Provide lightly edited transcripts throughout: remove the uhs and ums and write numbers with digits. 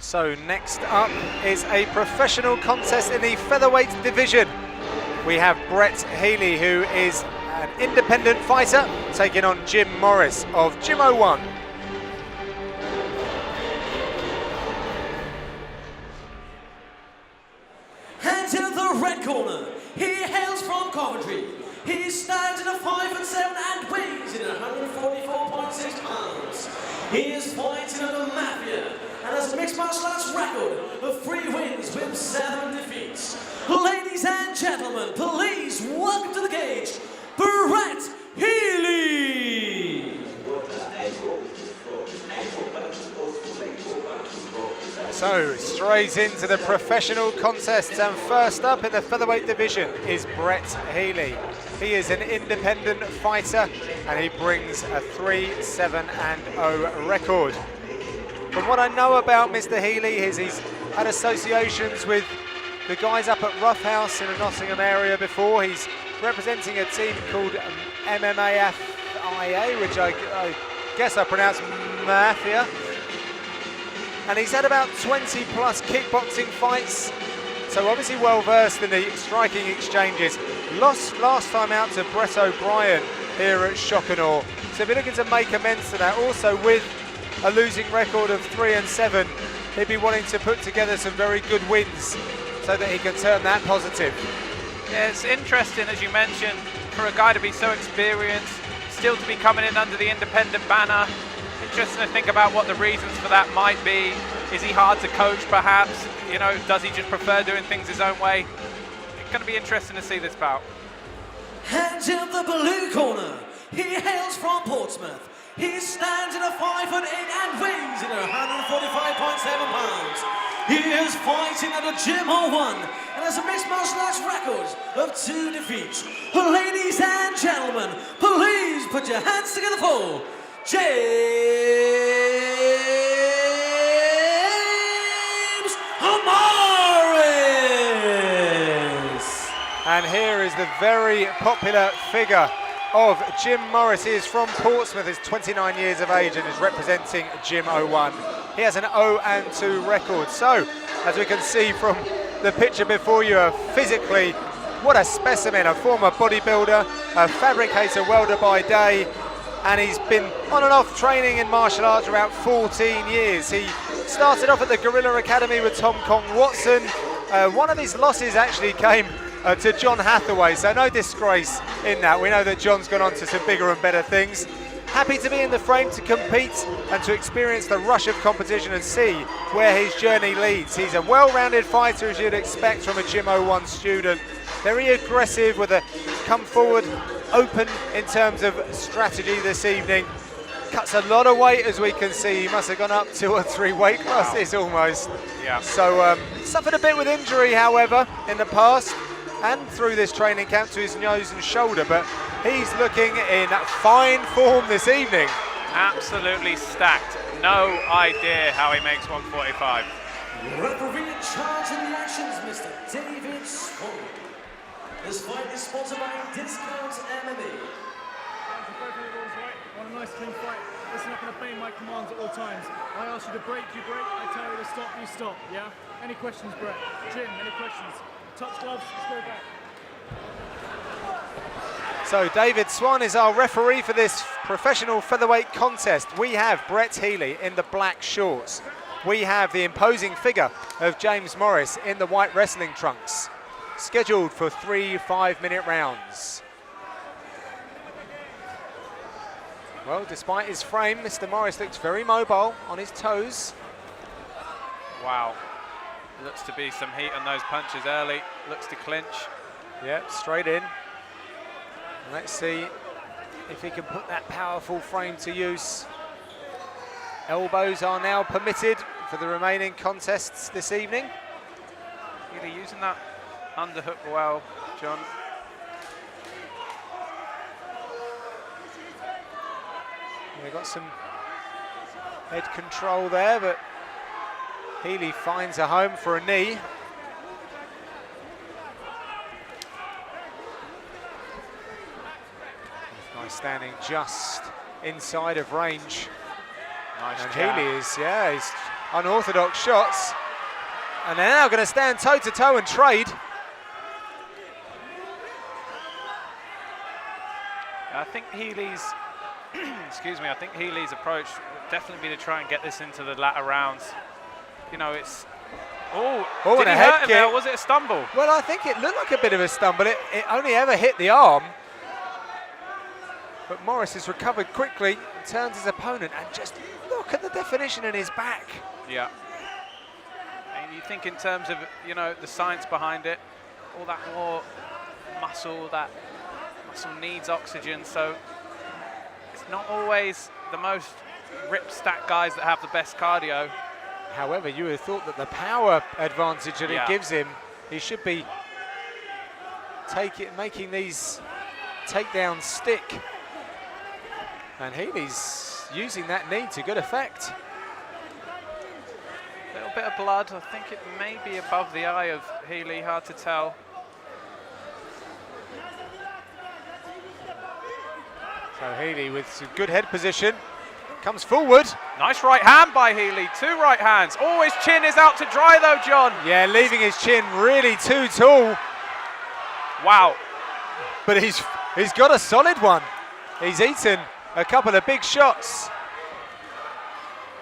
So next up is a professional contest in the featherweight division. We have Brett Healy, who is an independent fighter, taking on Jim Morris of Gym 01. And in the red corner, he hails from Coventry. He stands in a 5'7" and weighs in 144.6 pounds. He is fighting under Mafia and has a mixed martial arts record of 3 wins with 7 defeats. Ladies and gentlemen, please welcome to the cage, Brett Healy. So straight into the professional contests, and first up in the featherweight division is Brett Healy. He is an independent fighter and he brings a 3-7-0 record. From what I know about Mr. Healy is he's had associations with the guys up at Roughhouse in the Nottingham area before. He's representing a team called MMAFIA, which I guess I pronounced Mafia. And he's had about 20 plus kickboxing fights, so obviously well versed in the striking exchanges. Lost last time out to Brett O'Brien here at Shockanore, so if you're looking to make amends to that, also with a losing record of 3-7, he'd be wanting to put together some very good wins so that he can turn that positive. Yeah, it's interesting, as you mentioned, for a guy to be so experienced, still to be coming in under the independent banner. Interesting to think about what the reasons for that might be. Is he hard to coach, perhaps? You know, does he just prefer doing things his own way? It's going to be interesting to see this bout. And in the blue corner, he hails from Portsmouth. He stands in a 5'8" and weighs in 145.7 pounds. He is fighting under Gym 01 and has a mixed martial arts record of 2 defeats. Ladies and gentlemen, please put your hands together for James Morris! And here is the very popular figure of Jim Morris. He is from Portsmouth, is 29 years of age and is representing Gym 01. He has an 0-2 record. So, as we can see from the picture before you, physically, what a specimen, a former bodybuilder, a fabricator welder by day, and he's been on and off training in martial arts for about 14 years. He started off at the Guerrilla Academy with Tom Kong Watson. One of his losses actually came to John Hathaway, so no disgrace in that. We know that John's gone on to some bigger and better things. Happy to be in the frame to compete and to experience the rush of competition and see where his journey leads. He's a well-rounded fighter, as you'd expect from a Gym 01 student. Very aggressive with a come forward, open in terms of strategy this evening. Cuts a lot of weight, as we can see. He must have gone up 2 or 3 weight classes almost. Yeah. So suffered a bit with injury, however, in the past, and through this training camp to his nose and shoulder, but he's looking in fine form this evening. Absolutely stacked. No idea how he makes 145. Referee in charge of the actions, Mr. David Swan. This fight is sponsored by Discount MMA. Want a nice clean fight. Listen, I'm going to obey my commands at all times. I ask you to break, you break. I tell you to stop, you stop. Yeah? Any questions, Brett? Jim, any questions? Touch gloves, let's go back. So David Swan is our referee for this professional featherweight contest. We have Brett Healy in the black shorts. We have the imposing figure of James Morris in the white wrestling trunks. Scheduled for 3 5-minute rounds. Well, despite his frame, Mr. Morris looks very mobile on his toes. Wow. Looks to be some heat on those punches early. Looks to clinch. Yep, straight in. Let's see if he can put that powerful frame to use. Elbows are now permitted for the remaining contests this evening. Really using that underhook well, John. They got some head control there, but Healy finds a home for a knee. This guy standing just inside of range. Nice and jab. Healy is, yeah, he's unorthodox shots. And they're now going to stand toe-to-toe and trade. I think Healy's, excuse me, I think Healy's approach would definitely be to try and get this into the latter rounds. You know, it's, did and he a hurt head him kick. there? Was it a stumble? Well, I think it looked like a bit of a stumble. It only ever hit the arm. But Morris has recovered quickly, turns his opponent, and just look at the definition in his back. Yeah. And you think in terms of, you know, the science behind it, all that more muscle, that muscle needs oxygen, so it's not always the most ripped stat guys that have the best cardio. However, you would have thought that the power advantage that it Yeah. gives him, he should be making these takedowns stick. And Healy's using that knee to good effect. A little bit of blood, I think it may be above the eye of Healy, hard to tell. So Healy with some good head position, comes forward. Nice right hand by Healy, 2 right hands. Oh, his chin is out to dry though, John. Yeah, leaving his chin really too tall. Wow. But he's got a solid one. He's eaten a couple of big shots.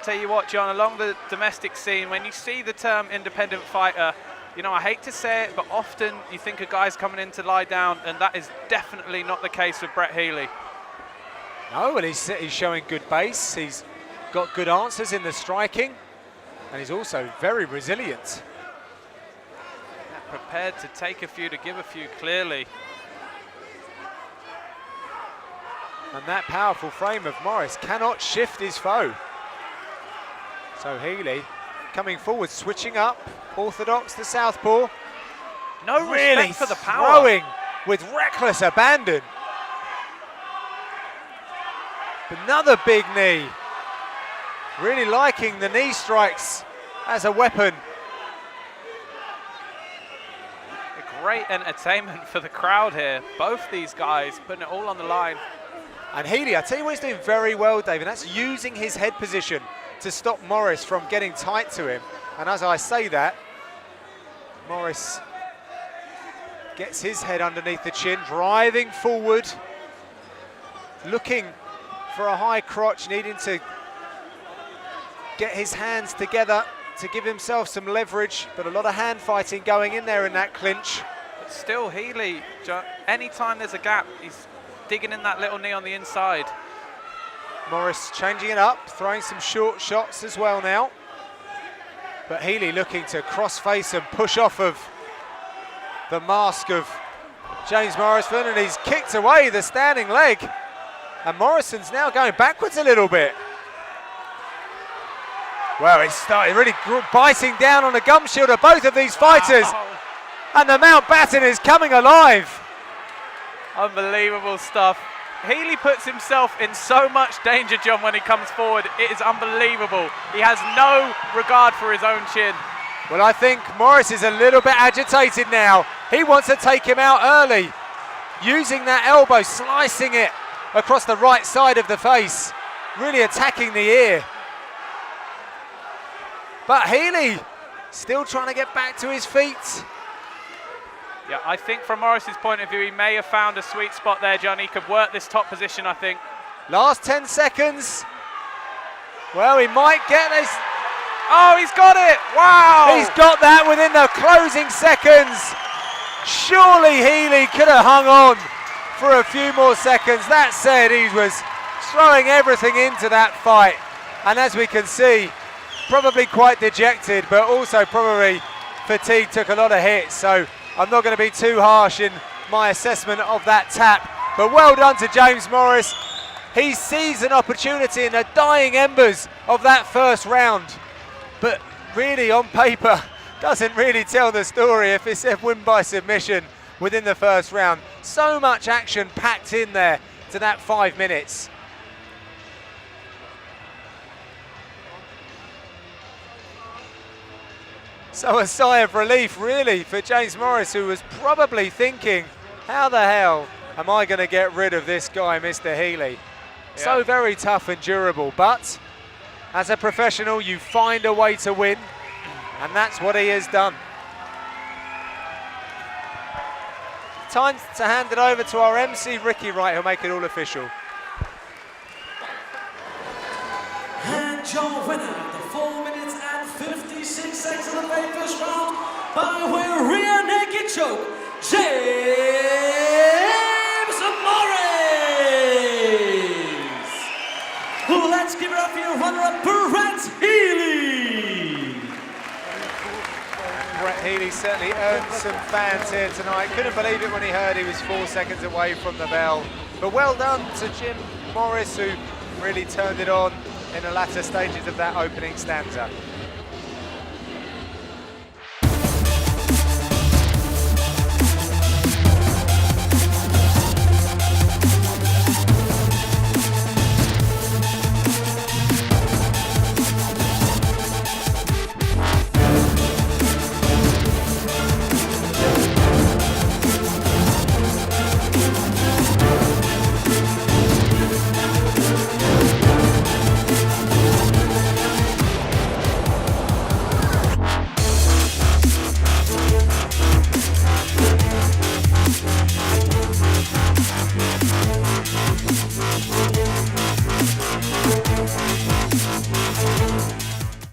Tell you what, John, along the domestic scene, when you see the term independent fighter, you know, I hate to say it, but often you think a guy's coming in to lie down, and that is definitely not the case with Brett Healy. No, and he's showing good base. He's got good answers in the striking, and he's also very resilient. Prepared to take a few, to give a few, clearly. And that powerful frame of Morris cannot shift his foe. So Healy coming forward, switching up, orthodox to southpaw. No Really respect for the power. throwing with reckless abandon. Another big knee. Really liking the knee strikes as a weapon. A great entertainment for the crowd here. Both these guys putting it all on the line. And Healy, I tell you what he's doing very well, Dave, and that's using his head position to stop Morris from getting tight to him. And as I say that, Morris gets his head underneath the chin, driving forward, looking for a high crotch, needing to get his hands together to give himself some leverage, but a lot of hand fighting going in there in that clinch. But still, Healy, anytime there's a gap, he's digging in that little knee on the inside. Morris changing it up, throwing some short shots as well now. But Healy looking to cross-face and push off of the mask of James Morrison, and he's kicked away the standing leg. And Morrison's now going backwards a little bit. Well, he started really biting down on the gum shield of both of these fighters. Wow. And the Mountbatten is coming alive. Unbelievable stuff. Healy puts himself in so much danger, John, when he comes forward. It is unbelievable. He has no regard for his own chin. Well, I think Morris is a little bit agitated now. He wants to take him out early. Using that elbow, slicing it across the right side of the face. Really attacking the ear. But Healy still trying to get back to his feet. Yeah, I think from Morris's point of view, he may have found a sweet spot there, John. He could work this top position, I think. Last 10 seconds. Well, he might get this. Oh, he's got it! Wow! He's got that within the closing seconds. Surely Healy could have hung on for a few more seconds. That said, he was throwing everything into that fight. And as we can see, probably quite dejected, but also probably fatigued, took a lot of hits. So I'm not going to be too harsh in my assessment of that tap. But well done to James Morris. He sees an opportunity in the dying embers of that first round. But really, on paper, doesn't really tell the story if it's a win by submission within the first round. So much action packed in there to that 5 minutes. So a sigh of relief really for James Morris, who was probably thinking, how the hell am I going to get rid of this guy, Mr. Healy? Yeah. So very tough and durable, but As a professional, you find a way to win, and that's what he has done. Time to hand it over to our MC, Ricky Wright, who'll make it all official. And your winner, the 4 minutes and 56 seconds of the very first round, by way of rear naked choke, James Morris! Let's give it up for your runner-up, Brett Healy! Brett Healy certainly earned some fans here tonight. Couldn't believe it when he heard he was 4 seconds away from the bell. But well done to Jim Morris, who really turned it on in the latter stages of that opening stanza.